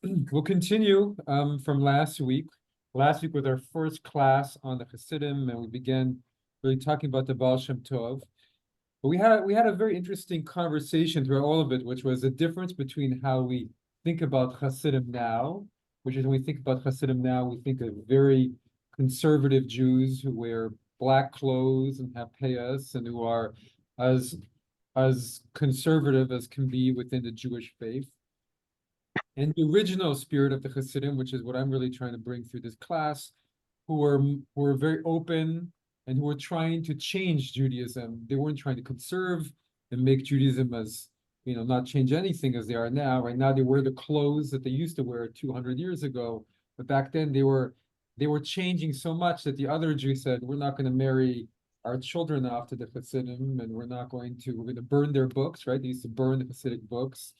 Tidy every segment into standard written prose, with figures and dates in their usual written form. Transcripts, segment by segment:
We'll continue from last week. Last week was our first class on the Hasidim, and we began really talking about the Baal Shem Tov. But we had a very interesting conversation throughout all of it, which was the difference between how we think about Hasidim now, which is when we think about Hasidim now, we think of very conservative Jews who wear black clothes and have payas and who are as as conservative as can be within the Jewish faith. And the original spirit of the Hasidim, which is what I'm really trying to bring through this class, who were very open and who were trying to change Judaism. They weren't trying to conserve and make Judaism as, not change anything as they are now. Right now, they wear the clothes that they used to wear 200 years ago. But back then, they were changing so much that the other Jews said, we're not going to marry our children off to the Hasidim, and we're going to burn their books, right? They used to burn the Hasidic books.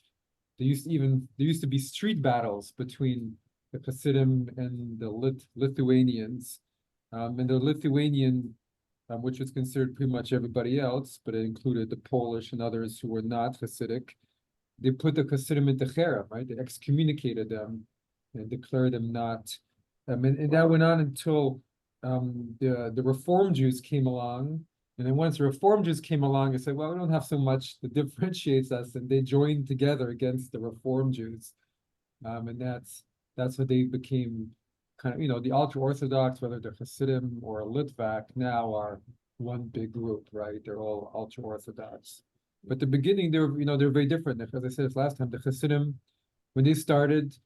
There used to be street battles between the Hasidim and the Lithuanians. And the Lithuanian, which was considered pretty much everybody else, but it included the Polish and others who were not Hasidic, they put the Hasidim into cherem, right? They excommunicated them and declared them not. And that went on until the Reform Jews came along. And then once the Reform Jews came along and said, well, we don't have so much that differentiates us, and they joined together against the Reform Jews. And that's what they became kind of, the ultra-Orthodox, whether they're Hasidim or Litvak, now are one big group, right? They're all ultra-Orthodox. But the beginning, they're very different. As I said this last time, the Hasidim, when they started,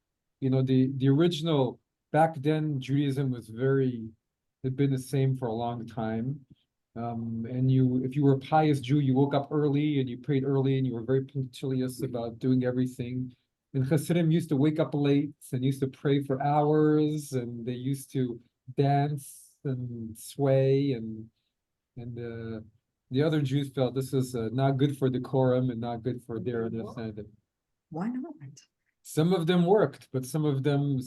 the original, back then, Judaism had been the same for a long time. And if you were a pious Jew, you woke up early and you prayed early and you were very punctilious about doing everything. And Hasidim used to wake up late and used to pray for hours, and they used to dance and sway, and the other Jews felt this is not good for decorum and not good for their understanding. Why not? Some of them worked, but some of them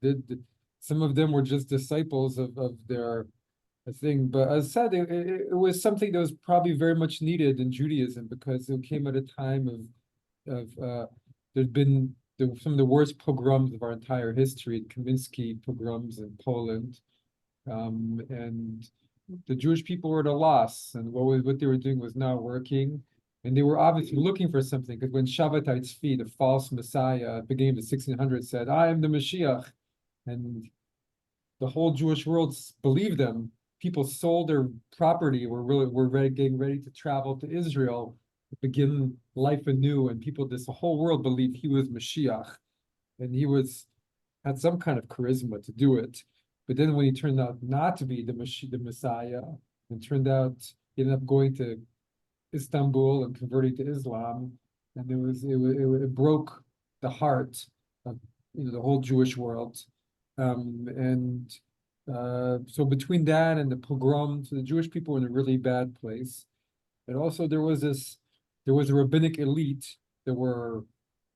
did. Some of them were just disciples of their thing. But as I said, it was something that was probably very much needed in Judaism, because it came at a time of there'd been some of the worst pogroms of our entire history, Kaminsky pogroms in Poland, and the Jewish people were at a loss, and what they were doing was not working, and they were obviously looking for something. Because when Shabbatai Tzvi, the false Messiah, beginning of the 1600s, said, "I am the Mashiach," and the whole Jewish world believed them. People sold their property, getting ready to travel to Israel to begin life anew, and the whole world believed he was Mashiach, and had some kind of charisma to do it. But then when he turned out not to be the Messiah, and he ended up going to Istanbul and converting to Islam, and it broke the heart of the whole Jewish world. So between that and the pogroms, the Jewish people were in a really bad place. And also there was a rabbinic elite that were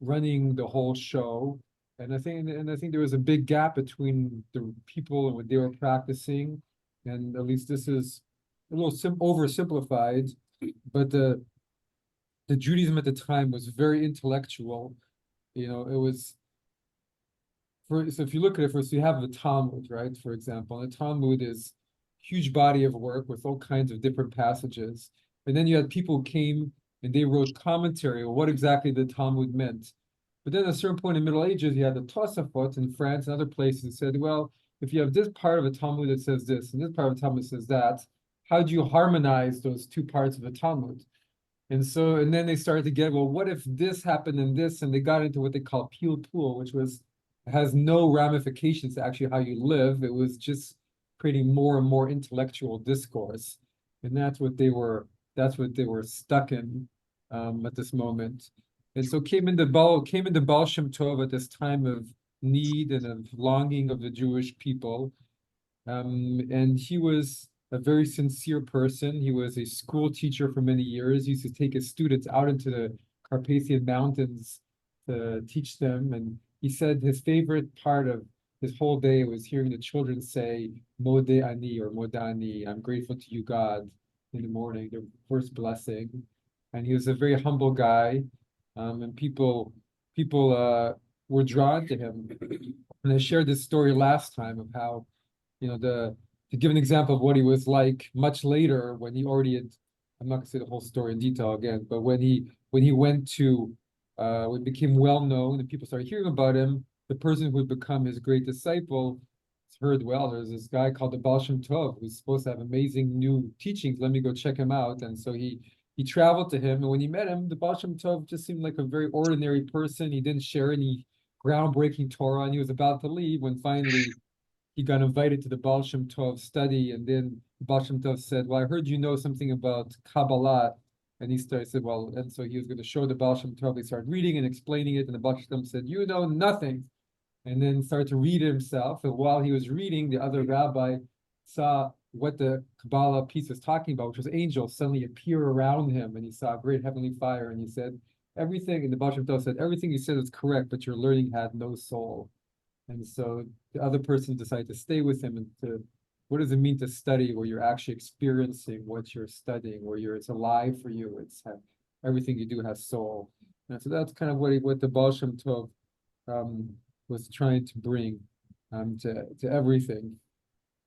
running the whole show. And I think there was a big gap between the people and what they were practicing. And at least this is a little oversimplified, but the Judaism at the time was very intellectual. It was, so if you look at it first, you have the Talmud, right? For example, and the Talmud is a huge body of work with all kinds of different passages. And then you had people who came and they wrote commentary on what exactly the Talmud meant. But then at a certain point in the Middle Ages, you had the Tosafot in France and other places that said, well, if you have this part of a Talmud that says this and this part of a Talmud says that, how do you harmonize those two parts of a Talmud? And then they started to get, well, what if this happened and this? And they got into what they call Pilpul, which has no ramifications to actually how you live. It was just creating more and more intellectual discourse, and that's what they were stuck in at this moment. And so came into Baal Shem Tov at this time of need and of longing of the Jewish people, and he was a very sincere person. He was a school teacher for many years. He used to take his students out into the Carpathian Mountains to teach them, and he said his favorite part of his whole day was hearing the children say Modeh Ani or Modani, I'm grateful to you, God, in the morning, their first blessing. And he was a very humble guy. And people were drawn to him. And I shared this story last time of how, to give an example of what he was like much later when he already had, I'm not gonna say the whole story in detail again, but when he went to when he became well known and people started hearing about him, the person who would become his great disciple heard, well, there's this guy called the Baal Shem Tov who's supposed to have amazing new teachings. Let me go check him out. And so he traveled to him, and when he met him, the Baal Shem Tov just seemed like a very ordinary person. He didn't share any groundbreaking Torah, and he was about to leave when finally he got invited to the Baal Shem Tov study. And then the Baal Shem Tov said, well, I heard you know something about Kabbalah. And he said, well, and so he was going to show the Baal Shem Tov. He started reading and explaining it, and the Baal Shem Tov said, you know nothing. And then started to read it himself. And while he was reading, the other rabbi saw what the Kabbalah piece was talking about, which was angels suddenly appear around him. And he saw a great heavenly fire. And he said, everything, and the Baal Shem Tov said, everything you said is correct, but your learning had no soul. And so the other person decided to stay with him and to, what does it mean to study where you're actually experiencing what you're studying, where it's alive for you, everything you do has soul. And so that's kind of what the Baal Shem Tov was trying to bring to everything.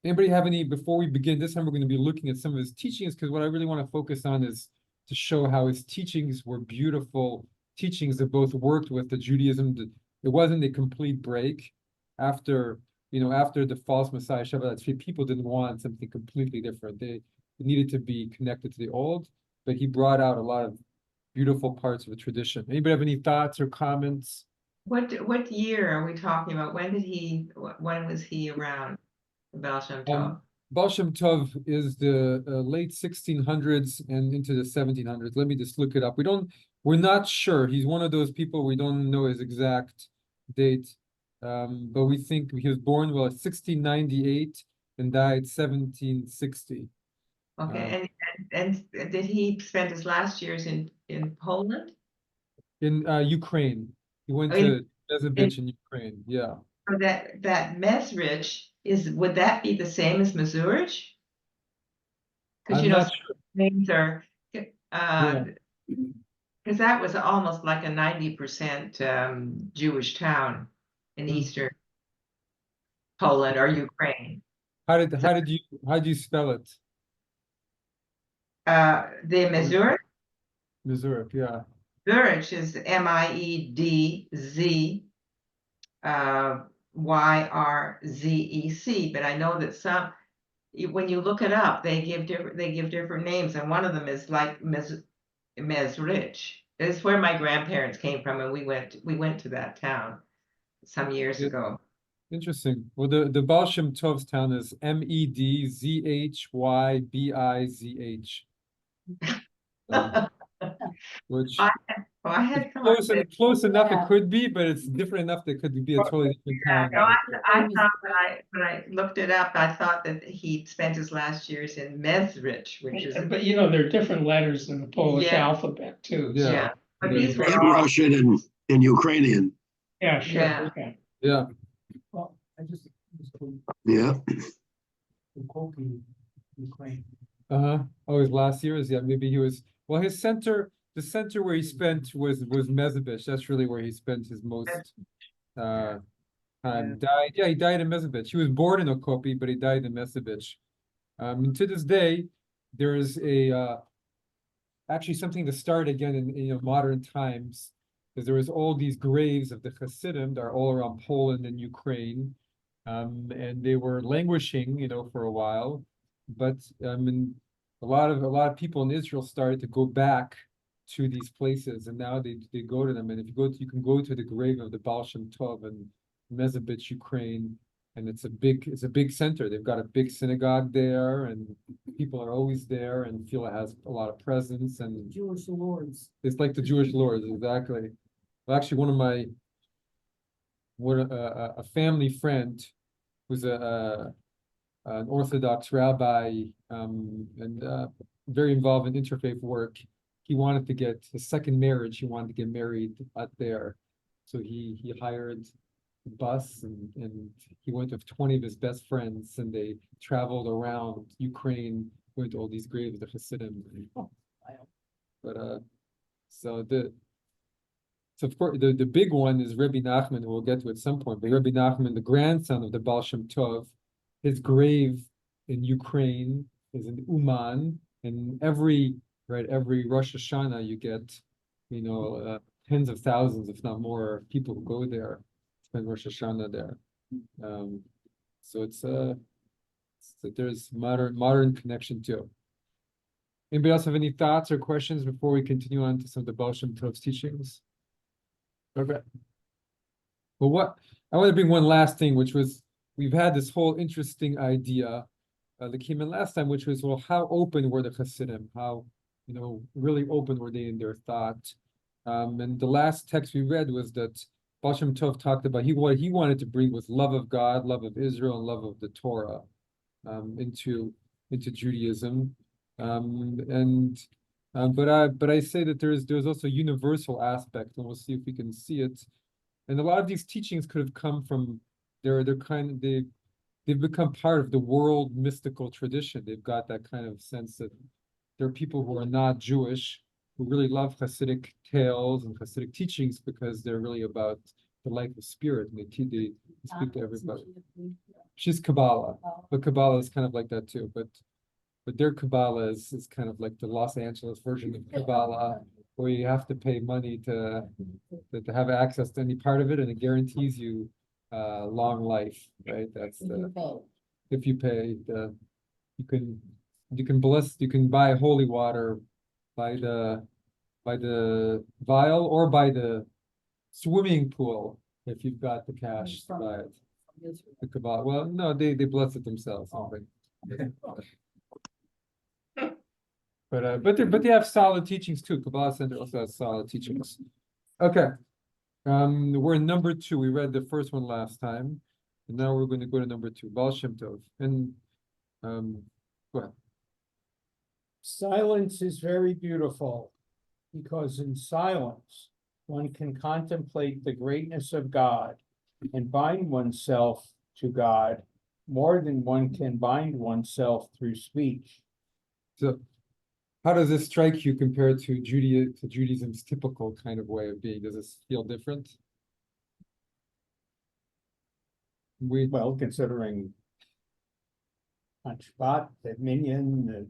Anybody have any, before we begin, this time we're going to be looking at some of his teachings, because what I really want to focus on is to show how his teachings were beautiful teachings that both worked with the Judaism. It wasn't a complete break after the false Messiah Shabbat. People didn't want something completely different. They needed to be connected to the old, but he brought out a lot of beautiful parts of the tradition. Anybody have any thoughts or comments? What year are we talking about? When was he around, Baal Shem Tov? Baal Shem Tov is the late 1600s and into the 1700s. Let me just look it up. We're not sure. He's one of those people, we don't know his exact date, but we think he was born 1698 and died 1760. Okay, and did he spend his last years in Poland? In Ukraine. He went to Mezhebich in Ukraine. Yeah. So that Mezrich would that be the same as Mezurich? Because not sure. Names are because that was almost like a 90% Jewish town in eastern Poland or Ukraine. How did you spell it? The Mezurich? Mezurich, yeah. Mezurich is Mieddzyrzec, but I know that when you look it up, they give different names, and one of them is like Mezrich. It's where my grandparents came from, and we went to that town some years ago. Interesting. Well, the Baal Shem Tov's town is Medzhybizh. Which I had close enough it could be, but it's different enough that it could be a totally different town. No, I thought when I looked it up, I thought that he spent his last years in Mezrich, which is. But there are different letters in the Polish alphabet too. Yeah. But these were Russian and Ukrainian. Yeah, sure. Yeah. Well, I just Yeah. Ukraine. Oh, his last years, yeah. Maybe he was. Well, the center where he spent was Mezhebich. That's really where he spent his most time. Died. Yeah, he died in Mezhebich. He was born in Okopi, but he died in Mezhebich. And to this day, there is actually something to start again in modern times, because there was all these graves of the Hasidim that are all around Poland and Ukraine, and they were languishing, for a while, but and a lot of people in Israel started to go back to these places, and now they go to them. And if you can go to the grave of the Baal Shem Tov in Mezhebich, Ukraine, and it's a big center. They've got a big synagogue there, and people are always there and feel it has a lot of presence. And Jewish lords. It's like the Jewish lords, exactly. Well, actually, a family friend who's an Orthodox rabbi, and very involved in interfaith work. He wanted to get his second marriage. He wanted to get married out there, so he hired a bus and he went with 20 of his best friends, and they traveled around Ukraine, went to all these graves of the Hasidim. But so So of course, the big one is Rabbi Nachman, who we'll get to at some point. But Rabbi Nachman, the grandson of the Baal Shem Tov, his grave in Ukraine is in Uman, and every Rosh Hashanah you get, tens of thousands, if not more, of people who go there, spend Rosh Hashanah there. So there's modern connection too. Anybody else have any thoughts or questions before we continue on to some of the Baal Shem Tov's teachings? Okay. Well, I want to bring one last thing, which was we've had this whole interesting idea that came in last time, which was, well, how open were the Hasidim? How, really open were they in their thought? And the last text we read was that Baal Shem Tov talked about what he wanted to bring was love of God, love of Israel, and love of the Torah into Judaism. But I say that there's also a universal aspect, and we'll see if we can see it. And a lot of these teachings could have come from they've become part of the world mystical tradition. They've got that kind of sense that there are people who are not Jewish who really love Hasidic tales and Hasidic teachings because they're really about the life of spirit, and they speak to everybody. She's Kabbalah, but Kabbalah is kind of like that too. But their Kabbalah is kind of like the Los Angeles version of Kabbalah, where you have to pay money to have access to any part of it, and it guarantees you long life, right? That's if you pay. You can buy holy water by the vial or by the swimming pool if you've got the cash to buy it. The Kabbalah. Well, no, they bless it themselves. But they have solid teachings too. Kabbalah Center also has solid teachings. Okay. We're in number 2. We read the first one last time, and now we're going to go to number 2, Baal Shem Tov. And go ahead. Silence is very beautiful because in silence one can contemplate the greatness of God and bind oneself to God more than one can bind oneself through speech. So how does this strike you compared to Judaism's typical kind of way of being? Does this feel different? Well, considering on Shabbat, at Minyan,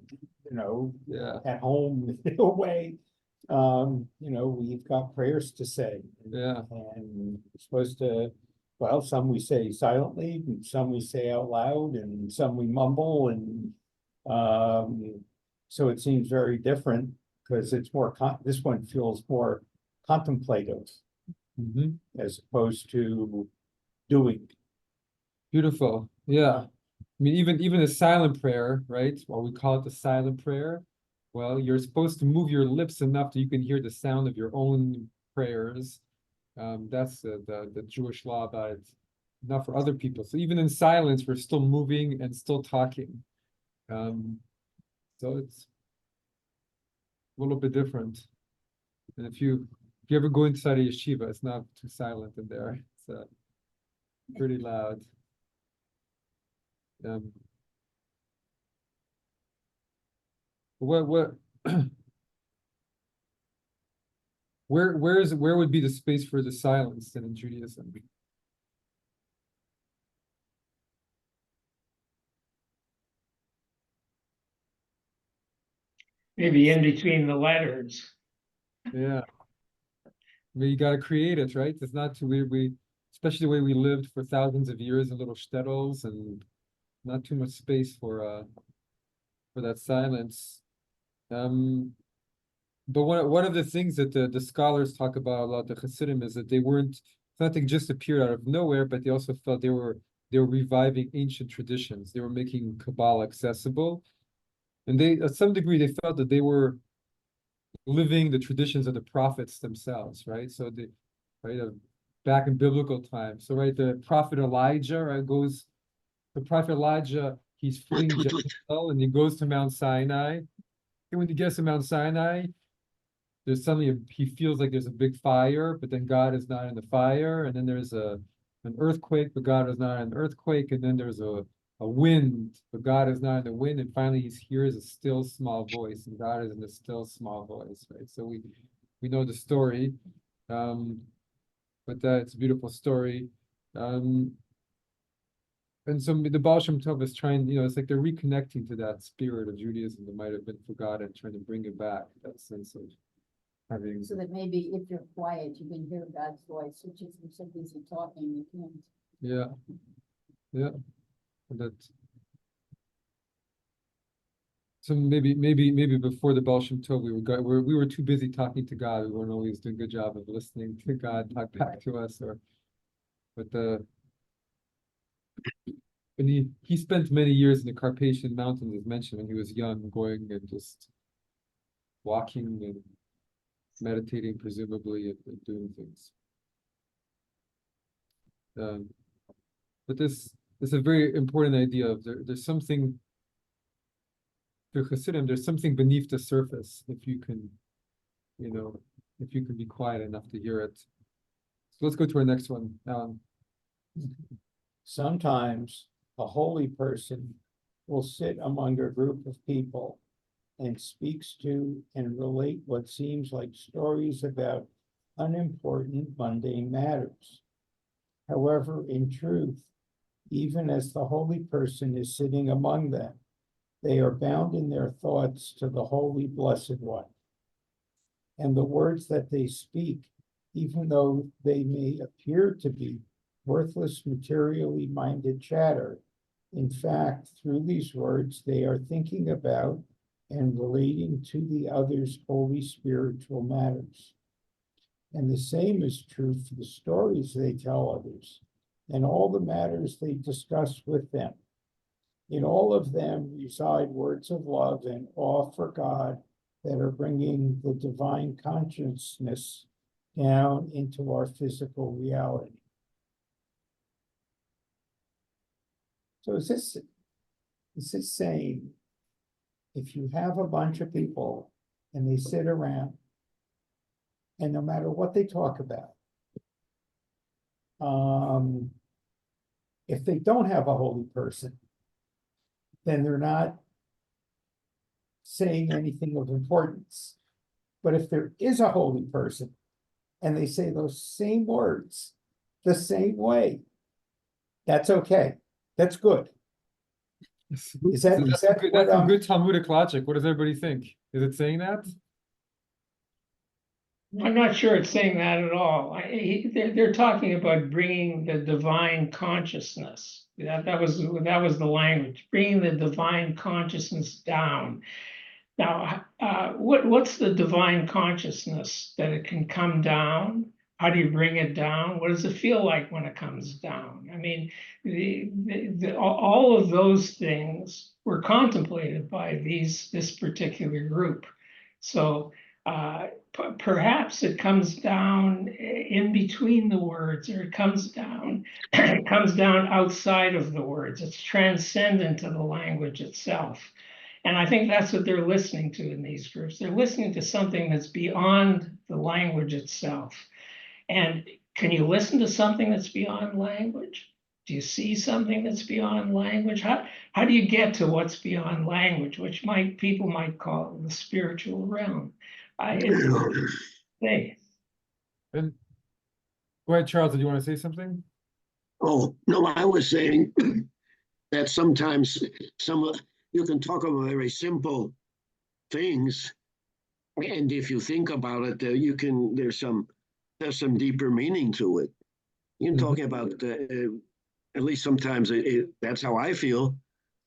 Yeah. at home away, we've got prayers to say. Yeah. And we're supposed to, well, some we say silently, and some we say out loud, and some we mumble, and so it seems very different because it's more, this one feels more contemplative as opposed to doing. Beautiful. Yeah. I mean, even a silent prayer, right? Or we call it the silent prayer. Well, you're supposed to move your lips enough that you can hear the sound of your own prayers. That's the Jewish law about it, not for other people. So even in silence, we're still moving and still talking. So it's a little bit different. And if you ever go inside a yeshiva, it's not too silent in there. It's pretty loud. What where would be the space for the silence then in Judaism? Maybe in between the letters. Yeah. I mean, you got to create it, right? It's not too we especially the way we lived for thousands of years in little shtetls, and not too much space for that silence. But one of the things that the scholars talk about a lot, the Hasidim, is that nothing just appeared out of nowhere, but they also felt they were reviving ancient traditions. They were making Kabbalah accessible, and they, at some degree, they felt that they were living the traditions of the prophets themselves, right? So back in biblical times. So the prophet Elijah, right, the prophet Elijah, he's fleeing Jezebel, and he goes to Mount Sinai. And when he gets to Mount Sinai, he feels like there's a big fire, but then God is not in the fire, and then there's an earthquake, but God is not in an earthquake, and then there's a wind, but God is not in the wind, and finally he hears a still small voice, and God is in the still small voice, right? So we know the story. But it's a beautiful story. And so the Baal Shem Tov is trying, it's like they're reconnecting to that spirit of Judaism that might have been forgotten, trying to bring it back, that sense of having. So that maybe if you're quiet, you can hear God's voice, which is if you're so busy talking, you can't. Yeah. Yeah. That. So maybe before the Baal Shem Tov, we were too busy talking to God. We weren't always doing a good job of listening to God talk back to us, and he spent many years in the Carpathian Mountains, as mentioned, when he was young, going and just walking and meditating, presumably, and doing things. But this is a very important idea of there's something through Hasidim, there's something beneath the surface if you can be quiet enough to hear it. So let's go to our next one. Sometimes a holy person will sit among a group of people and speaks to and relate what seems like stories about unimportant mundane matters. However, in truth, even as the holy person is sitting among them, they are bound in their thoughts to the Holy Blessed One. And the words that they speak, even though they may appear to be worthless, materially minded chatter, in fact, through these words, they are thinking about and relating to the other's holy spiritual matters. And the same is true for the stories they tell others and all the matters they discuss with them. In all of them reside words of love and awe for God that are bringing the divine consciousness down into our physical reality. So is this saying, if you have a bunch of people and they sit around, and no matter what they talk about, if they don't have a holy person, then they're not saying anything of importance. But if there is a holy person and they say those same words the same way, that's okay. That's good. Is that That's some good Talmudic logic. What does everybody think? Is it saying that? I'm not sure it's saying that at all. They're talking about bringing the divine consciousness. That was the language, bringing the divine consciousness down. Now, what's the divine consciousness that it can come down? How do you bring it down? What does it feel like when it comes down? I mean, all of those things were contemplated by this particular group. So perhaps it comes down in between the words, or it comes down outside of the words. It's transcendent to the language itself. And I think that's what they're listening to in these groups. They're listening to something that's beyond the language itself. And can you listen to something that's beyond language? Do you see something that's beyond language? How do you get to what's beyond language, which people might call the spiritual realm? And go ahead, Charles, did you want to say something? Oh, no, I was saying that sometimes you can talk about very simple things, and if you think about it, there's some deeper meaning to it. You can talk about at least sometimes that's how I feel.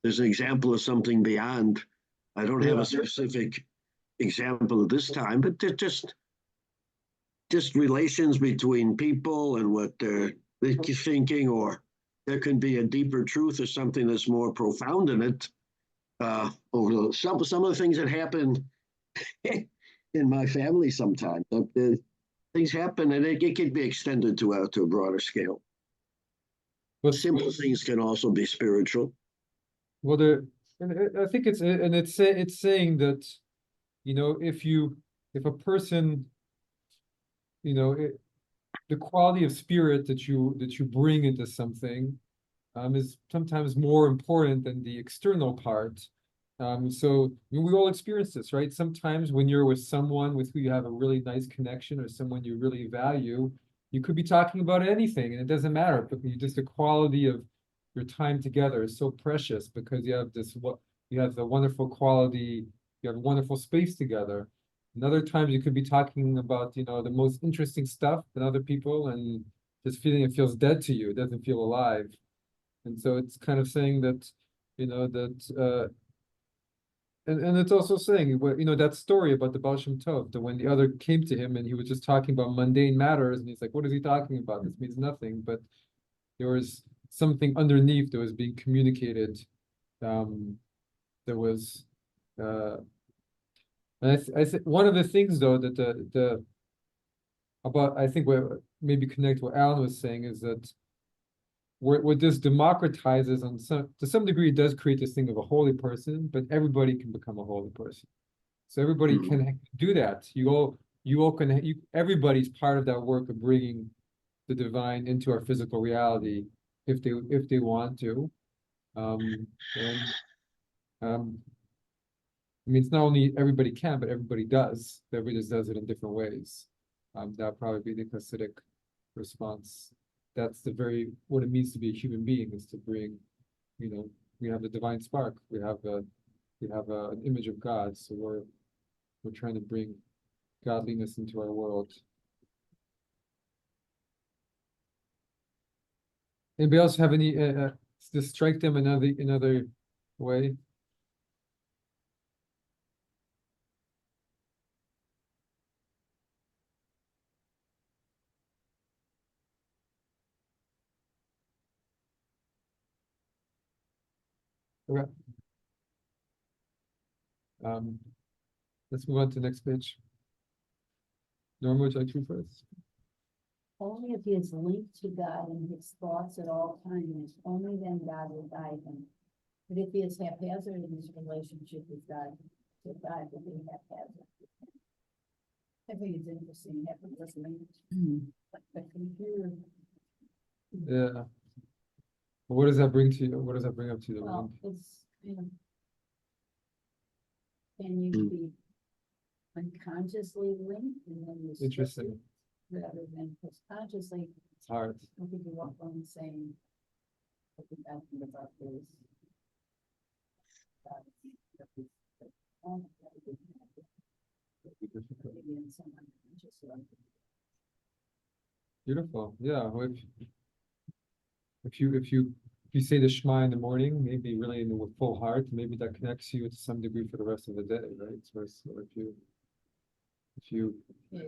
There's an example of something beyond. I don't have a specific example at this time, but they're just relations between people and what they're thinking, or there can be a deeper truth or something that's more profound in it. Over some of the things that happen in my family sometimes. Things happen, and it can be extended to a broader scale. But simple things can also be spiritual. Well, I think it's saying that, if a person, the quality of spirit that you bring into something is sometimes more important than the external part. So we all experience this, right? Sometimes when you're with someone with who you have a really nice connection or someone you really value, you could be talking about anything and it doesn't matter, but just the quality of your time together is so precious because you have you have the wonderful quality, you have wonderful space together. And other times you could be talking about, the most interesting stuff than other people and just feeling it feels dead to you, it doesn't feel alive. And so it's kind of saying that, and it's also saying, that story about the Baal Shem Tov, that when the other came to him and he was just talking about mundane matters, and he's like, what is he talking about? This means nothing. But there was something underneath that was being communicated. There was, and I think one of the things though that I think what maybe connect what Alan was saying is that what this democratizes to some degree, it does create this thing of a holy person, but everybody can become a holy person. So everybody can do that. Everybody's part of that work of bringing the divine into our physical reality if they want to. I mean, it's not only everybody can, but everybody does. Everybody just does it in different ways. That'll probably be the Hassidic response. That's what it means to be a human being, is to bring, we have the divine spark. We have an image of God, so we're trying to bring godliness into our world. Anybody else have any? To strike them another way? Okay. Let's move on to the next page. Norma, would you like to read first? Only if he is linked to God in his thoughts at all times, only then God will guide him. But if he is haphazard in his relationship with God, so God will be haphazard. I think it's interesting, like the computer. Yeah. What does that bring to you? What does that bring up to you? Well, it's, can you be unconsciously linked and then you Interesting. rather than consciously? It's hard. I think you walk on saying, I think I think about this. Beautiful. Yeah. Well, if you say the Shema in the morning, maybe really in the full heart, maybe that connects you to some degree for the rest of the day, right? So if you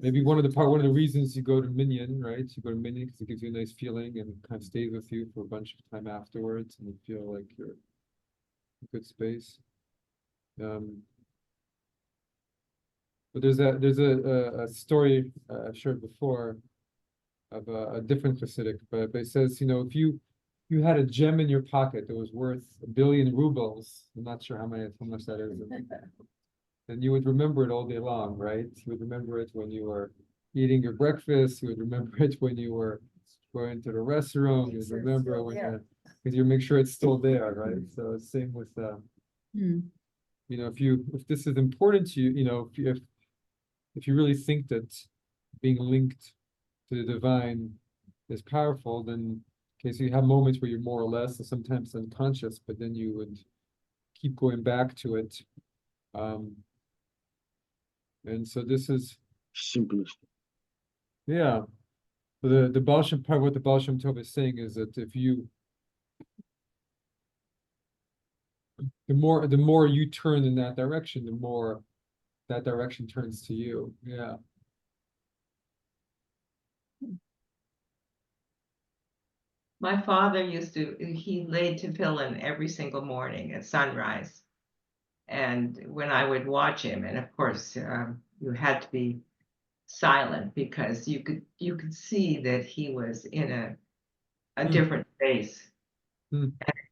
maybe one of the reasons you go to Minyan, right? You go to Minyan because it gives you a nice feeling and kind of stays with you for a bunch of time afterwards, and you feel like you're in a good space. But there's a story I've shared before of a different Hassidic, but it says, if you had a gem in your pocket that was worth 1 billion rubles, I'm not sure how much that is, then you would remember it all day long, right? You would remember it when you were eating your breakfast, you would remember it when you were going to the restroom, you would remember it when because you make sure it's still there, right? So same with if this is important to you, if you really think that being linked to the divine is powerful, then okay, so you have moments where you're more or less, sometimes unconscious, but then you would keep going back to it. And so this is Simplest. Yeah. So the Baal Shem part, what the Baal Shem Tov is saying is that the more you turn in that direction, the more that direction turns to you. Yeah. My father he laid tefillin every single morning at sunrise. And when I would watch him, and of course, you had to be silent because you could see that he was in a different space.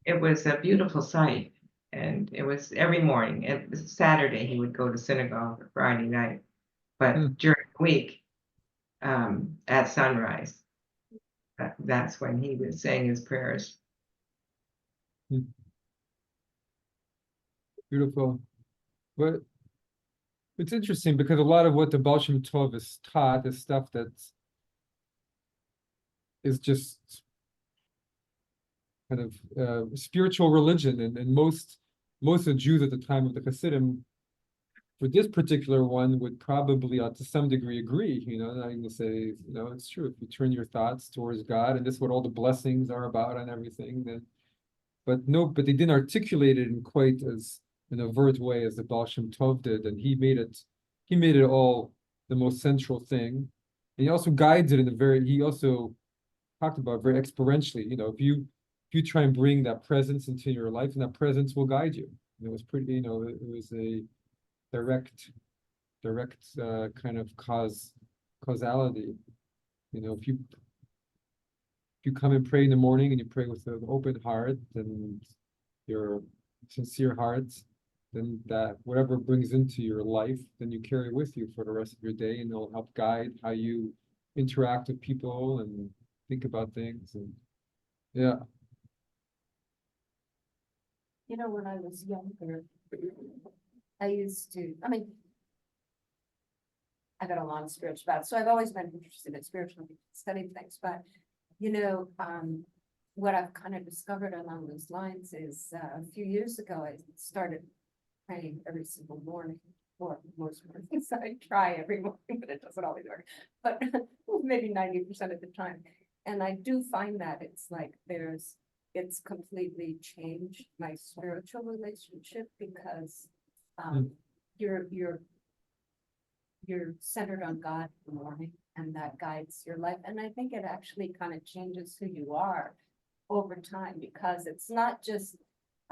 It was a beautiful sight. And it was every morning. It was Saturday, he would go to synagogue, or Friday night. But during the week, at sunrise, that's when he was saying his prayers. Beautiful. But it's interesting because a lot of what the Baal Shem Tov is taught is stuff that is just kind of spiritual religion, and most of the Jews at the time of the Hasidim, for this particular one, would probably to some degree agree. Not even say, it's true. If you turn your thoughts towards God, and this is what all the blessings are about and everything, then but they didn't articulate it in quite as an overt way as the Baal Shem Tov did, and he made it all the most central thing. And he also guides it he also talked about very experientially. If you try and bring that presence into your life, and that presence will guide you. It was pretty, it was a direct kind of causality. If you come and pray in the morning and you pray with an open heart and your sincere heart, then that whatever brings into your life, then you carry with you for the rest of your day, and it'll help guide how you interact with people and think about things. And yeah. When I was younger, I got a long spiritual path, so I've always been interested in spiritual studying things, but what I've kind of discovered along those lines is a few years ago, I started praying every single morning, or most mornings. I try every morning, but it doesn't always work, but maybe 90% of the time. And I do find that it's like it's completely changed my spiritual relationship, because you're centered on God in the morning, and that guides your life. And I think it actually kind of changes who you are over time, because it's not just,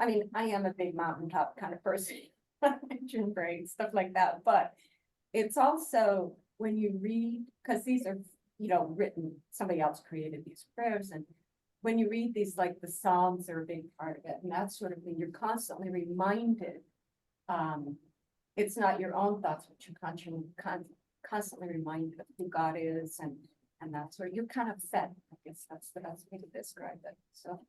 I am a big mountaintop kind of person, gym brain, stuff like that. But it's also when you read, because these are, written, somebody else created these prayers. And when you read these, like the Psalms are a big part of it, and that sort of thing, you're constantly reminded. It's not your own thoughts, but you're constantly reminded of who God is, and that's where you're kind of fed. I guess that's the best way to describe it. So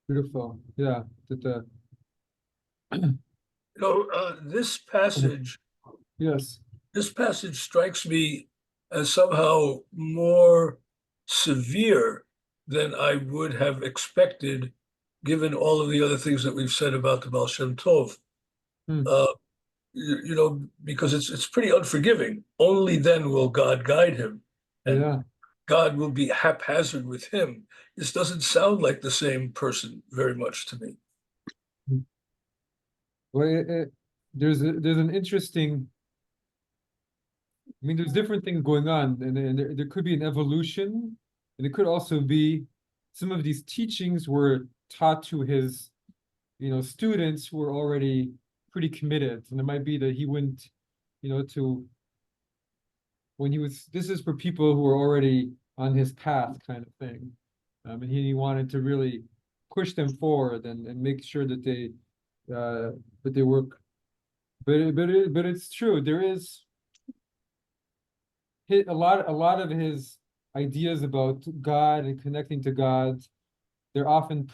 Beautiful. Yeah. This passage, Yes. strikes me as somehow more severe than I would have expected, given all of the other things that we've said about the Baal Shem Tov. Because it's pretty unforgiving. Only then will God guide him, and God will be haphazard with him. This doesn't sound like the same person very much to me. Well, there's an interesting. There's different things going on, and there could be an evolution, and it could also be some of these teachings were taught to his, students who were already pretty committed, and it might be that he wouldn't, this is for people who are already on his path, kind of thing, and he wanted to really push them forward and make sure that they work, but it's true, there is a lot of his ideas about God and connecting to God, they're often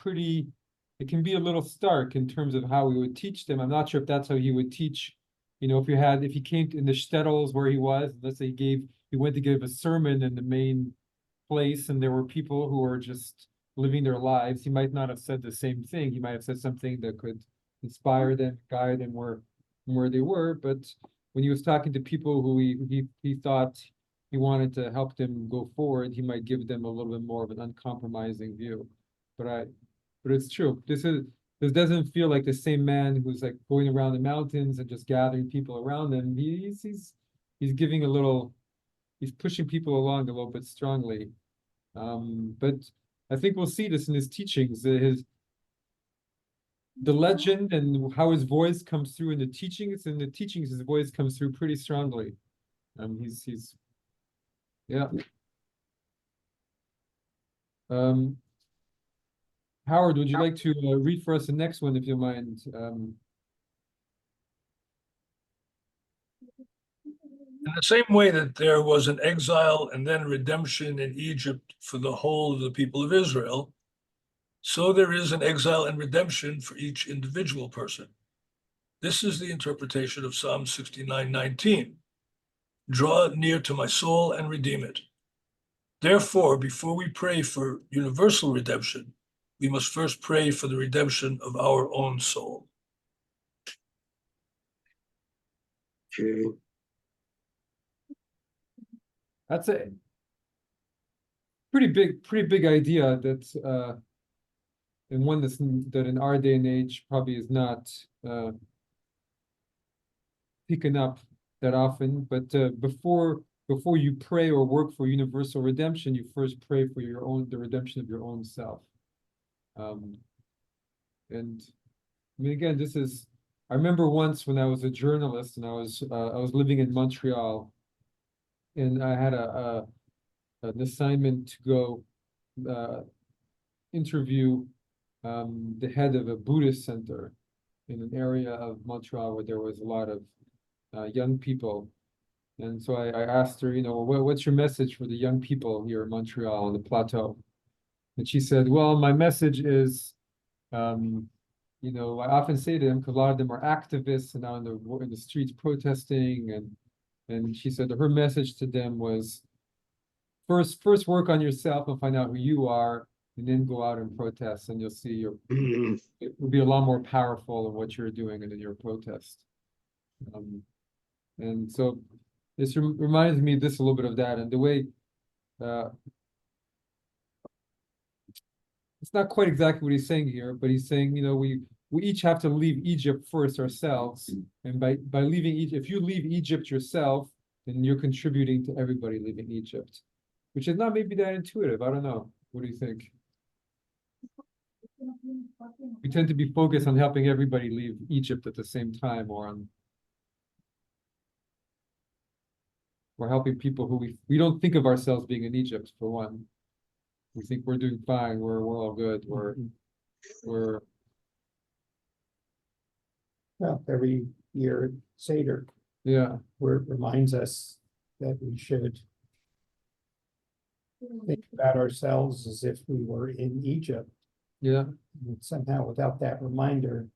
it can be a little stark in terms of how we would teach them. I'm not sure if that's how he would teach, if he came in the shtetls where he was, let's say he went to give a sermon in the main place, and there were people who were just living their lives, he might not have said the same thing. He might have said something that could inspire them, guide them where they were. But when he was talking to people who he thought he wanted to help them go forward, he might give them a little bit more of an uncompromising view. But it's true. This doesn't feel like the same man who's like going around the mountains and just gathering people around him. He's giving he's pushing people along a little bit strongly. But I think we'll see this in his teachings. The legend and how his voice comes through in the teachings. In the teachings, his voice comes through pretty strongly. Yeah. Howard, would you like to read for us the next one, if you mind? In the same way that there was an exile and then redemption in Egypt for the whole of the people of Israel, so there is an exile and redemption for each individual person. This is the interpretation of Psalm 69:19. Draw near to my soul and redeem it. Therefore, before we pray for universal redemption, we must first pray for the redemption of our own soul. Okay. That's a pretty big idea that and one that in our day and age probably is not picking up that often. But before you pray or work for universal redemption, you first pray for the redemption of your own self. And I mean, again, I remember once when I was a journalist and I was living in Montreal, and I had an assignment to go interview the head of a Buddhist center in an area of Montreal where there was a lot of young people. And so I asked her, what's your message for the young people here in Montreal on the plateau? And she said, well, my message is, I often say to them, because a lot of them are activists and now in the streets protesting, and she said her message to them was, first work on yourself and find out who you are, and then go out and protest, and you'll see it will be a lot more powerful in what you're doing and in your protest. And so this reminds me of this a little bit of that, and the way it's not quite exactly what he's saying here, but he's saying, we each have to leave Egypt first ourselves, and by leaving Egypt, if you leave Egypt yourself, then you're contributing to everybody leaving Egypt, which is not maybe that intuitive. I don't know. What do you think? We tend to be focused on helping everybody leave Egypt at the same time, or helping people who we don't think of ourselves being in Egypt, for one. We think we're doing fine, we're all good, we're Well, every year Seder yeah, reminds us that we should think about ourselves as if we were in Egypt. yeah, And somehow without that reminder,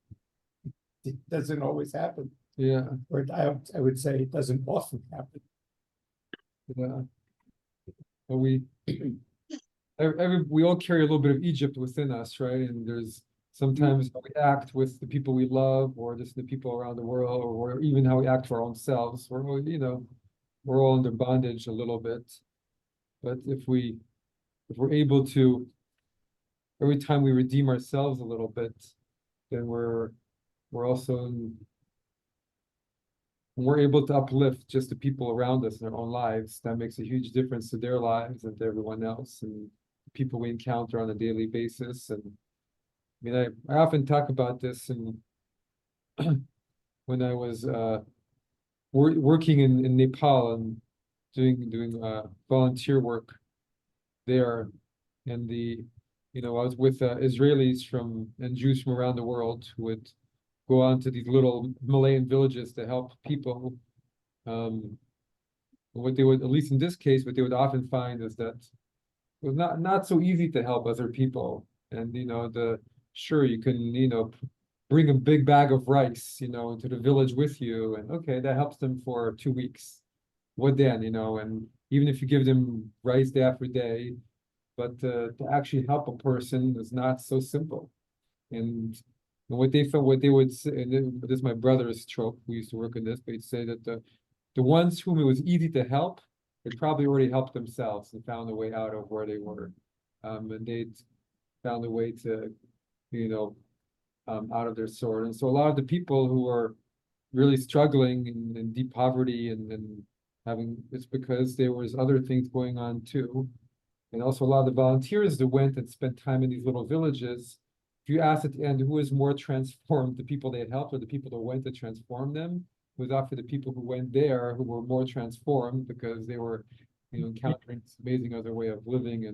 it doesn't always happen. yeah, Or I would say it doesn't often happen. yeah. But we all carry a little bit of Egypt within us, right? And there's sometimes how we act with the people we love, or just the people around the world, or even how we act for our own selves. We're all under bondage a little bit. But if we're able to, every time we redeem ourselves a little bit, then we're able to uplift just the people around us in their own lives. That makes a huge difference to their lives and to everyone else and people we encounter on a daily basis. And I mean, I often talk about this, and when I was working in Nepal and doing volunteer work there, and I was with Israelis and Jews from around the world who would go on to these little Malayan villages to help people. What they would, at least in this case, what they would often find is that it was not so easy to help other people. And sure, you can bring a big bag of rice into the village with you, and okay, that helps them for 2 weeks. What then, and even if you give them rice day after day, but to actually help a person is not so simple. And what they would say, and this is my brother's trope, we used to work on this, but he'd say that the ones whom it was easy to help, they probably already helped themselves and found a way out of where they were. And they'd found a way to, out of their sort. And so a lot of the people who are really struggling in deep poverty and having, it's because there was other things going on too. And also a lot of the volunteers that went and spent time in these little villages, if you ask at the end who was more transformed, the people they had helped or the people that went to transform them, it was often the people who went there who were more transformed because they were, encountering this amazing other way of living.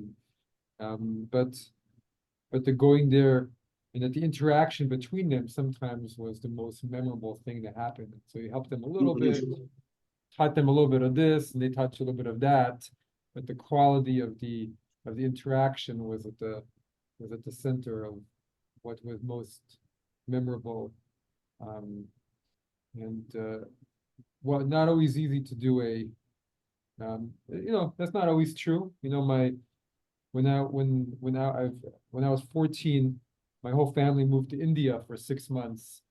And but the going there and that the interaction between them sometimes was the most memorable thing that happened. So you helped them a little bit, taught them a little bit of this, and they taught you a little bit of that. But the quality of the interaction was at the was at the center of what was most memorable. Well, not always easy to do that's not always true. When I was 14, my whole family moved to India for 6 months.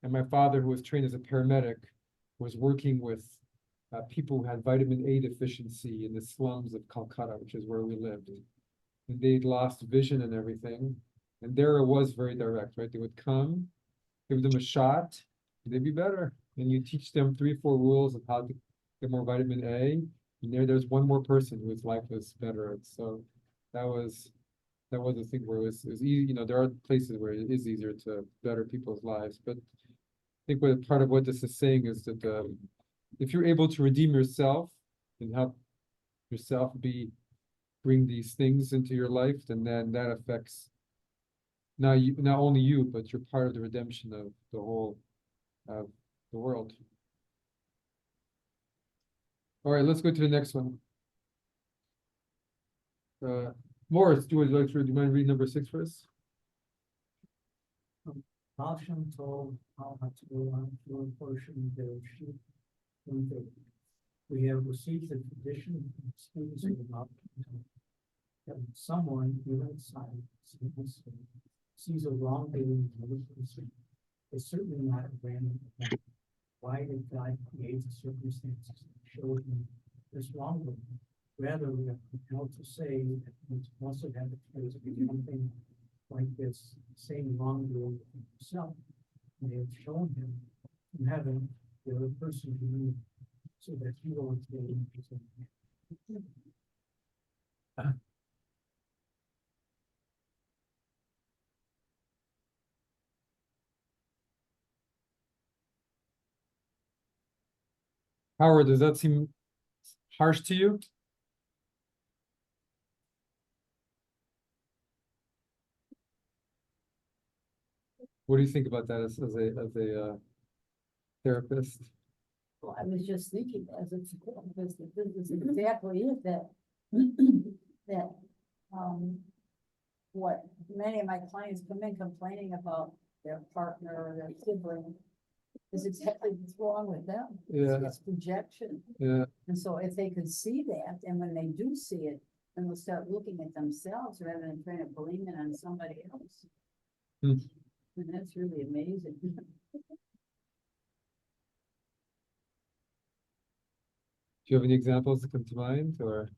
And my father, who was trained as a paramedic, was working with people who had vitamin A deficiency in the slums of Calcutta, which is where we lived. And they'd lost vision and everything. And there it was very direct, right? They would come, give them a shot, and they'd be better. And you teach them 3 or 4 rules of how to get more vitamin A. And there's one more person whose life was better. And so that was a thing where it was easy. There are places where it is easier to better people's lives. But I think part of what this is saying is that if you're able to redeem yourself and help yourself bring these things into your life, then that affects not only you, but you're part of the redemption of the whole of the world. All right, let's go to the next one. Morris, do you mind reading number 6 for us? Baal Shem Tov how to go on to a portion of their sheep. We have received the tradition and experience of the Baal Shem Tov that when someone who outside sees a wrongdoing in another person, it's certainly not a random event. Why did God create the circumstances that showed him this wrongdoing? Rather, we are compelled to say that he must have had the choice to do something like this same wrongdoing with himself. And they have shown him from heaven the other person who knew, so that he will get into him. Howard, does that seem harsh to you? What do you think about that as a therapist? Well, I was just thinking as it's, because this is exactly it, that, what many of my clients come in complaining about their partner or their sibling is exactly what's wrong with them. Yeah. It's projection. Yeah, And so if they could see that, and when they do see it, then they'll start looking at themselves rather than trying to blame it on somebody else. Hmm. And that's really amazing. do you have any examples that come to mind, or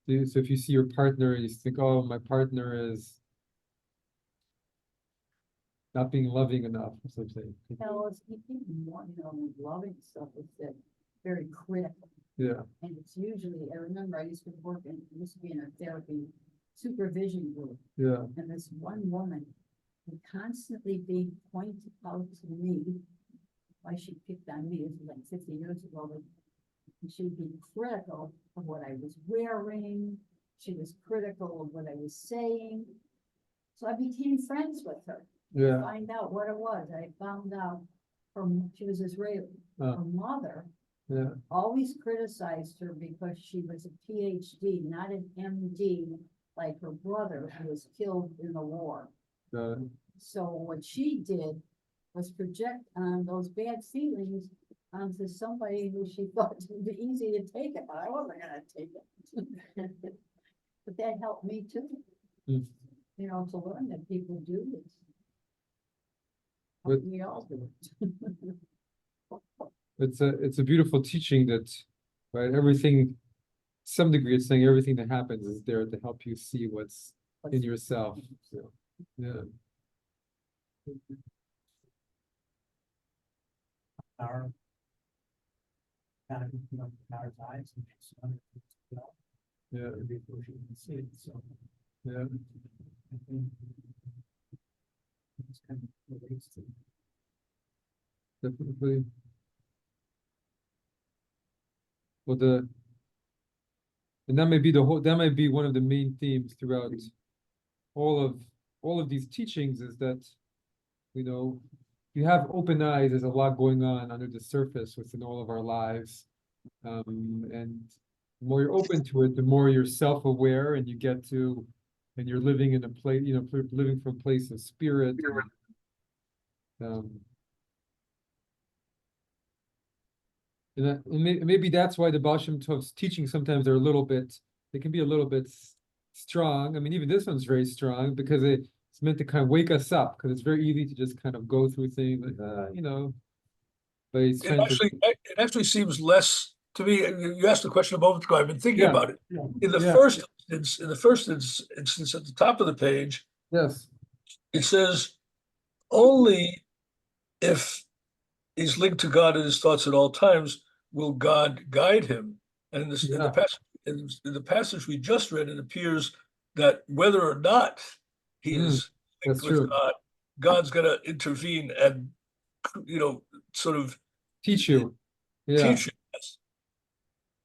so if you see your partner, you think, oh, my partner is not being loving enough or something. Well, it's even more, loving stuff is that very critical. Yeah, And it's usually, I remember I used to be in a therapy supervision group. yeah, And this one woman would constantly be pointed out to me why she picked on me. This was like 50 years ago. But she would be critical of what I was wearing. She was critical of what I was saying. So I became friends with her. yeah. Find out what it was. I found out she was Israeli. Oh. Her mother Yeah, always criticized her because she was a PhD, not an MD, like her brother who was killed in the war. got it. So what she did was project on those bad feelings onto somebody who she thought would be easy to take it, but I wasn't gonna take it. But that helped me too. Hmm. To learn that people do this. But- We all do it. It's a beautiful teaching that, right, everything, some degree, it's saying everything that happens is there to help you see what's in yourself. So, yeah. Our kind of, our eyes and she's under Yeah, before she can see it, so yeah. I think it's kind of relates to. Definitely. Well, and that may be one of the main themes throughout all of these teachings, is that, you have open eyes, there's a lot going on under the surface within all of our lives. And the more you're open to it, the more you're self-aware, and you get to and you're living in a place, living from a place of spirit. And maybe that's why the Baal Shem Tov's teaching sometimes are a little bit, they can be a little bit strong. I mean, even this one's very strong because it's meant to kind of wake us up, because it's very easy to just kind of go through things like, but it's trying It actually seems less to me. You asked the question a moment ago. I've been thinking Yeah, about it. yeah, In the yeah. first instance, at the top of the page, Yes, it says only if he's linked to God in his thoughts at all times will God guide him. And in Yeah. in the passage we just read, it appears that whether or not he is linked that's with true. God, God's going to intervene and sort of Teach you. Yeah. teach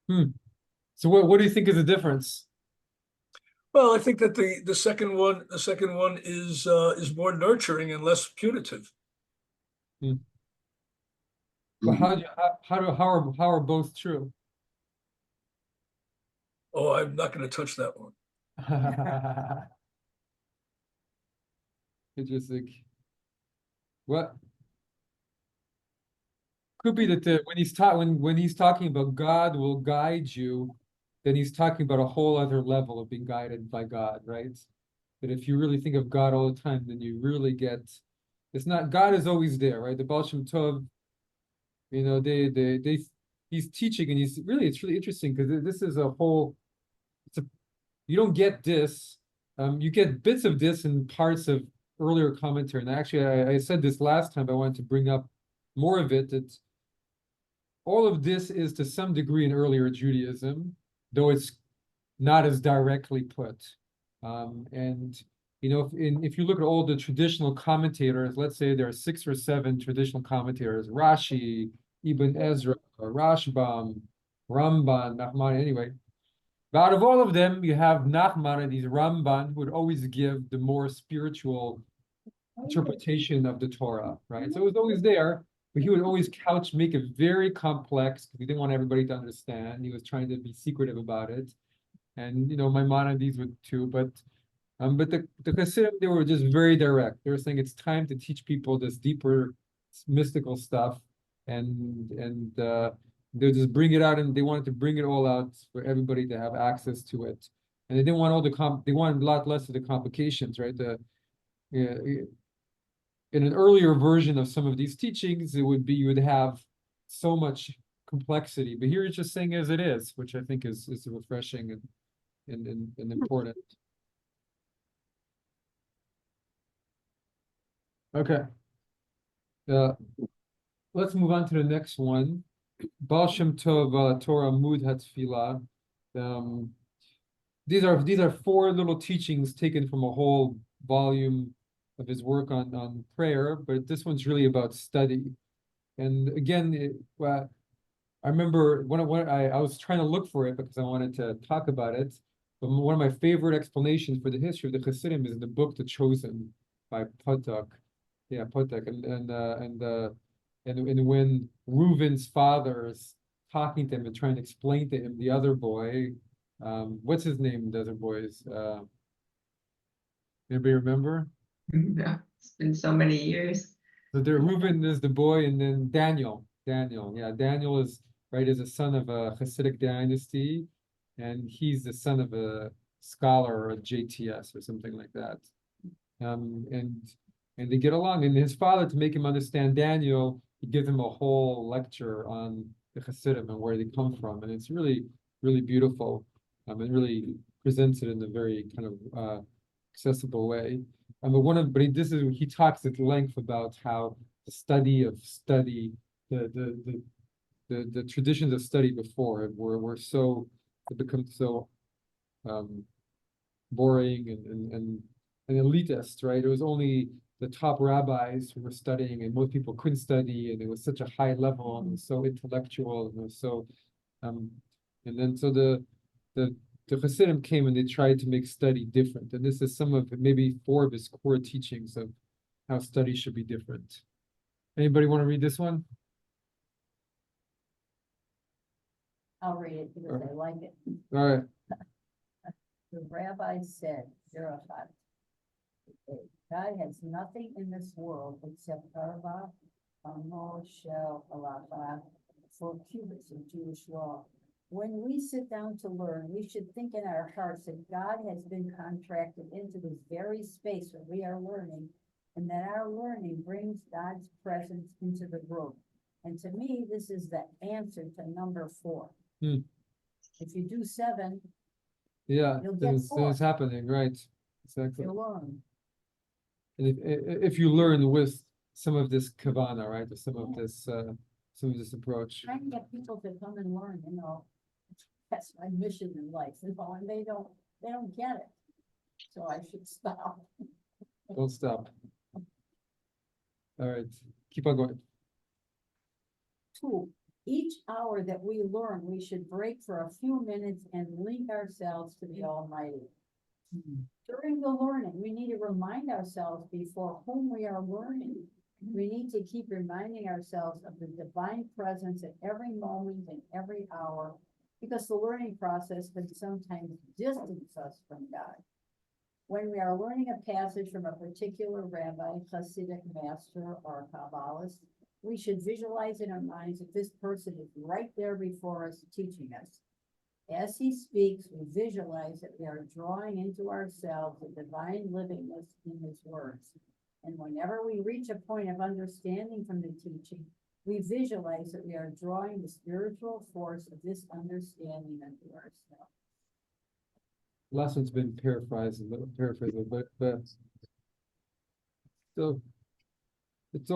him. So what do you think is the difference? Well, I think that the second one is more nurturing and less punitive. But how are both true? Oh, I'm not going to touch that one. Interesting. What could be that when he's talking about God will guide you, then he's talking about a whole other level of being guided by God, right? That if you really think of God all the time, then you really get, it's not, God is always there, right? The Baal Shem Tov, he's teaching, and it's really interesting because this is a whole, you don't get this, you get bits of this in parts of earlier commentary. And actually, I said this last time, but I wanted to bring up more of it, that all of this is to some degree in earlier Judaism, though it's not as directly put. And if you look at all the traditional commentators, let's say there are 6 or 7 traditional commentators, Rashi, Ibn Ezra, Rashbam, Ramban, Nachman, anyway. But out of all of them, you have Nachman and these Ramban who would always give the more spiritual interpretation of the Torah, right? So it was always there, but he would always make it very complex because he didn't want everybody to understand. He was trying to be secretive about it. And Maimonides would too, but the Hasidim, they were just very direct. They were saying it's time to teach people this deeper mystical stuff, and they'll just bring it out, and they wanted to bring it all out for everybody to have access to it. And they didn't want all they wanted a lot less of the complications, right? In an earlier version of some of these teachings, you would have so much complexity, but here it's just saying as it is, which I think is refreshing and important. Okay. Let's move on to the next one. Baal Shem Tov Torah Mud HaTfilah. These are 4 little teachings taken from a whole volume of his work on prayer, but this one's really about study. And again, I remember when I was trying to look for it because I wanted to talk about it. But one of my favorite explanations for the history of the Hasidim is in the book The Chosen by Potok. Yeah, Potok. And when Reuven's father is talking to him and trying to explain to him the other boy, what's his name, the other boys? Anybody remember? No, it's been so many years. So there, Reuven is the boy, and then Daniel. Yeah, Daniel is a son of a Hassidic dynasty, and he's the son of a scholar or a JTS or something like that. And they get along. And his father, to make him understand Daniel, he gives him a whole lecture on the Hasidim and where they come from, and it's really, really beautiful. And really presents it in a very kind of accessible way. He talks at length about how the traditions of study before were become so boring and elitist, right? It was only the top rabbis who were studying, and most people couldn't study, and it was such a high level, and it was so intellectual, and it was so and then so the Hasidim came and they tried to make study different. And this is some of maybe 4 of his core teachings of how study should be different. Anybody want to read this one? I'll read it because I like it. All right. The rabbi said, verified. God has nothing in this world except Arba, Amo, Shel, Halacha, 4 cubits of Jewish law. When we sit down to learn, we should think in our hearts that God has been contracted into this very space where we are learning, and that our learning brings God's presence into the room. And to me, this is the answer to number 4. Hmm. If you do 7, Yeah, You'll get then it's 4. happening, right? Exactly. you learn. And if you learn with some of this kavana, right, or some of this approach. Trying to get people to come and learn, that's my mission in life, and they don't get it. So I should stop. Don't stop. All right, keep on going. 2, each hour that we learn, we should break for a few minutes and link ourselves to the Almighty. During the learning, we need to remind ourselves before whom we are learning. We need to keep reminding ourselves of the divine presence at every moment and every hour, because the learning process can sometimes distance us from God. When we are learning a passage from a particular rabbi, Hassidic master, or Kabbalist, we should visualize in our minds that this person is right there before us teaching us. As he speaks, we visualize that we are drawing into ourselves the divine livingness in his words. And whenever we reach a point of understanding from the teaching, we visualize that we are drawing the spiritual force of this understanding into ourselves. Last one's been paraphrased, but so it's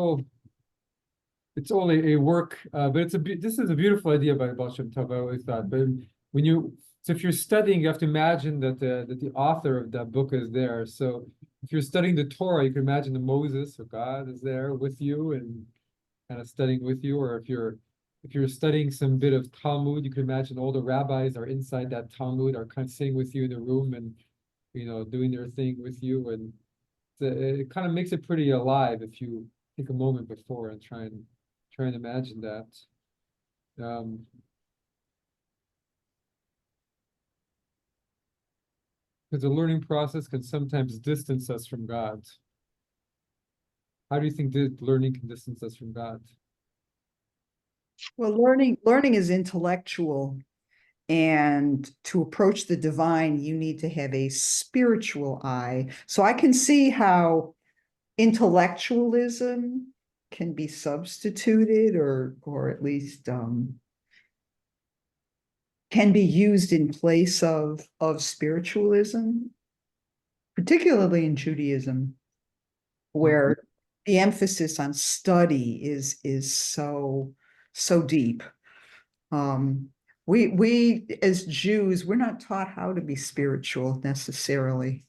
only a work, but this is a beautiful idea by Baal Shem Tov, I always thought. But if you're studying, you have to imagine that the author of that book is there. So if you're studying the Torah, you can imagine that Moses or God is there with you and kind of studying with you. Or if you're studying some bit of Talmud, you can imagine all the rabbis are inside that Talmud, are kind of sitting with you in the room and doing their thing with you. And it kind of makes it pretty alive if you take a moment before and try and imagine that. Because the learning process can sometimes distance us from God. How do you think that learning can distance us from God? Well, learning is intellectual, and to approach the divine, you need to have a spiritual eye. So I can see how intellectualism can be substituted, or at least can be used in place of spiritualism, particularly in Judaism, where the emphasis on study is so deep. We as Jews, we're not taught how to be spiritual necessarily.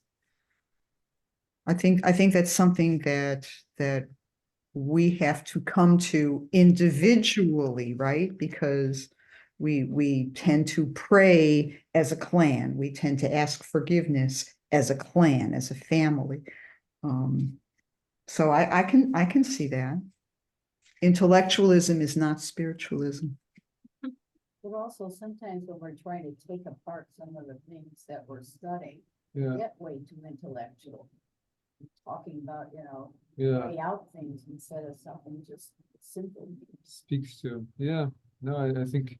I think that's something that we have to come to individually, right? Because we tend to pray as a clan. We tend to ask forgiveness as a clan, as a family. So I can see that. Intellectualism is not spiritualism. But also sometimes when we're trying to take apart some of the things that we're studying, Yeah, we get way too intellectual. Talking about, yeah, lay out things instead of something just simple. speaks to. Yeah, no, I think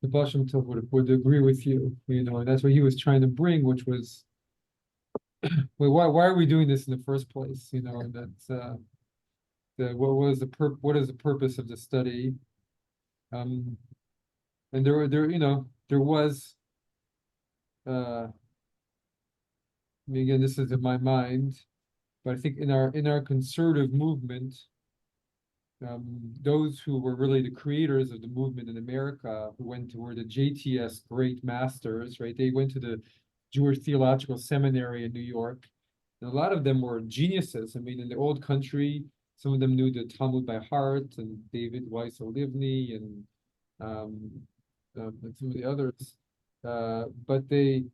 the Baal Shem Tov would agree with you, and that's what he was trying to bring, which was, well, why are we doing this in the first place? And that's what is the purpose of the study? And there was again, this is in my mind, but I think in our conservative movement, those who were really the creators of the movement in America, who were the JTS great masters, right? They went to the Jewish Theological Seminary in New York, and a lot of them were geniuses. I mean, in the old country, some of them knew the Talmud by heart, and David Weiss Olivny, and some of the others, but they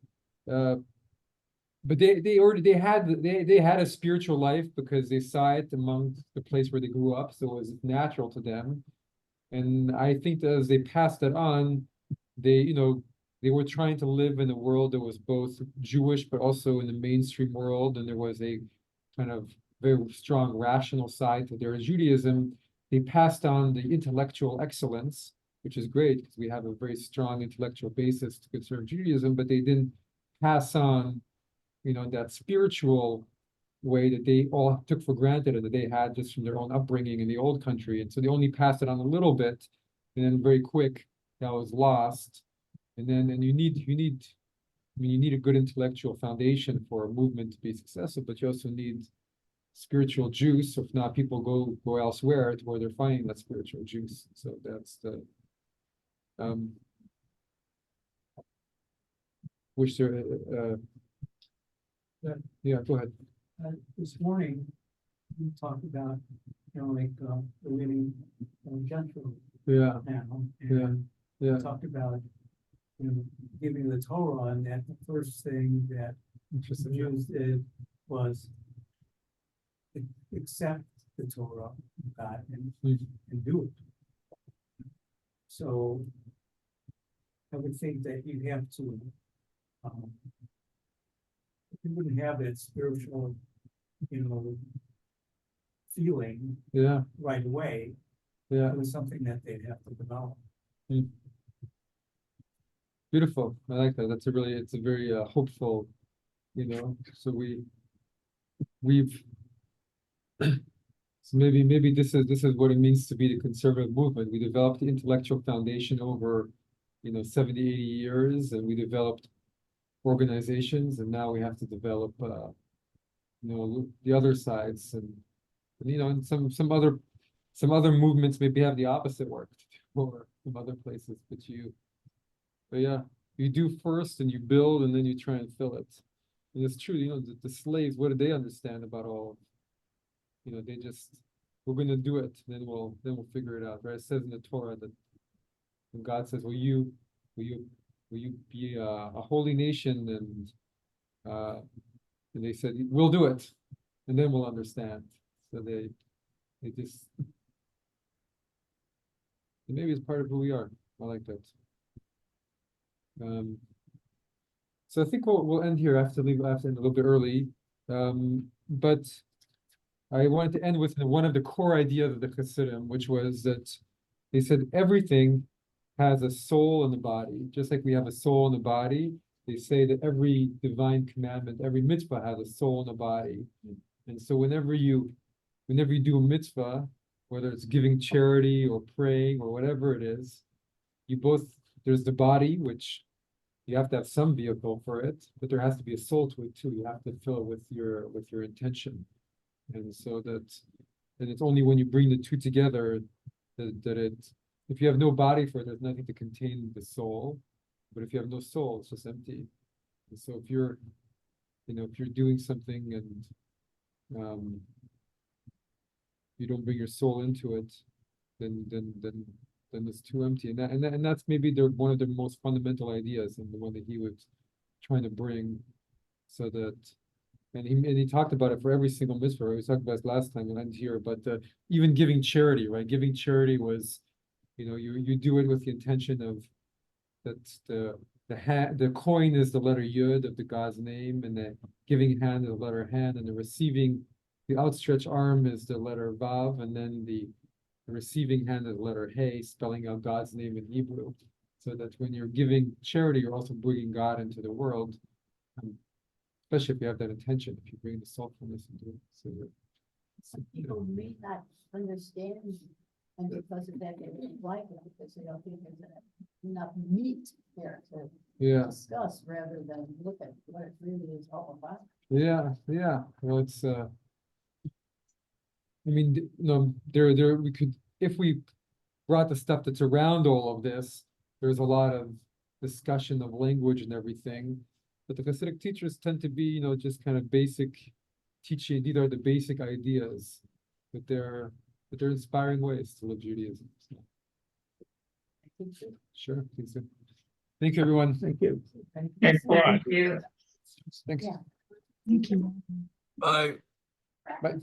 had a spiritual life because they saw it among the place where they grew up, so it was natural to them. And I think that as they passed that on, they they were trying to live in a world that was both Jewish, but also in the mainstream world, and there was a kind of very strong rational side to their Judaism. They passed on the intellectual excellence, which is great because we have a very strong intellectual basis to conserve Judaism, but they didn't pass on, that spiritual way that they all took for granted and that they had just from their own upbringing in the old country. And so they only passed it on a little bit, and then very quick that was lost. And you need a good intellectual foundation for a movement to be successful, but you also need spiritual juice. If not, people go elsewhere to where they're finding that spiritual juice. So that's the wish there yeah, go ahead. This morning, we talked about, like, the living gentry Yeah, now. yeah, And yeah. we talked about, giving the Torah, and that the first thing that the Interesting. Jews did was accept the Torah of God and do it. So I would think that you have to, if you wouldn't have that spiritual, feeling Yeah, right away, yeah. it was something that they'd have to develop. Beautiful. I like that. It's a very hopeful, so we've so maybe this is what it means to be the conservative movement. We developed the intellectual foundation over 70, 80 years, and we developed organizations, and now we have to develop the other sides, and some other movements maybe have the opposite work to do, or from other places, but yeah, you do first and you build and then you try and fill it. And it's true, the slaves, what did they understand about all of, they just, we're gonna do it, then we'll figure it out, right? It says in the Torah that when God says, will you be a holy nation, and they said, we'll do it, and then we'll understand. So they just, and maybe it's part of who we are. I like that. So I think we'll end here. I have to end a little bit early. But I wanted to end with one of the core ideas of the Hasidim, which was that they said everything has a soul and a body. Just like we have a soul and a body, they say that every divine commandment, every mitzvah has a soul and a body. And so whenever you do a mitzvah, whether it's giving charity or praying or whatever it is, there's the body, which you have to have some vehicle for it, but there has to be a soul to it too. You have to fill it with your intention. And it's only when you bring the two together that if you have no body for it, there's nothing to contain the soul. But if you have no soul, it's just empty. And so if you're doing something and you don't bring your soul into it, then it's too empty. And that's maybe one of the most fundamental ideas, and the one that he was trying to bring, so that. And he talked about it for every single mitzvah. We talked about it last time, and I'm here. But even giving charity, right? Giving charity was, you do it with the intention of that the coin is the letter Yud of the God's name, and the giving hand is the letter hand, and the outstretched arm is the letter Vav, and then the receiving hand is the letter Hey, spelling out God's name in Hebrew. So that when you're giving charity, you're also bringing God into the world. Especially if you have that intention, if you bring the soulfulness into it. So Some people may not understand, and because of that, they don't like it, because they don't think there's enough meat there to discuss, rather than look at what it really is all about. Yeah. Well, it's we could, if we brought the stuff that's around all of this, there's a lot of discussion of language and everything. But the Hasidic teachers tend to be, just kind of basic teaching. These are the basic ideas, but they're inspiring ways to live Judaism. So. I think so. Sure, think so. Thank you, everyone. Thank you. Thanks a lot. Thank you. Thanks. Yeah. Thank you. Bye. Bye.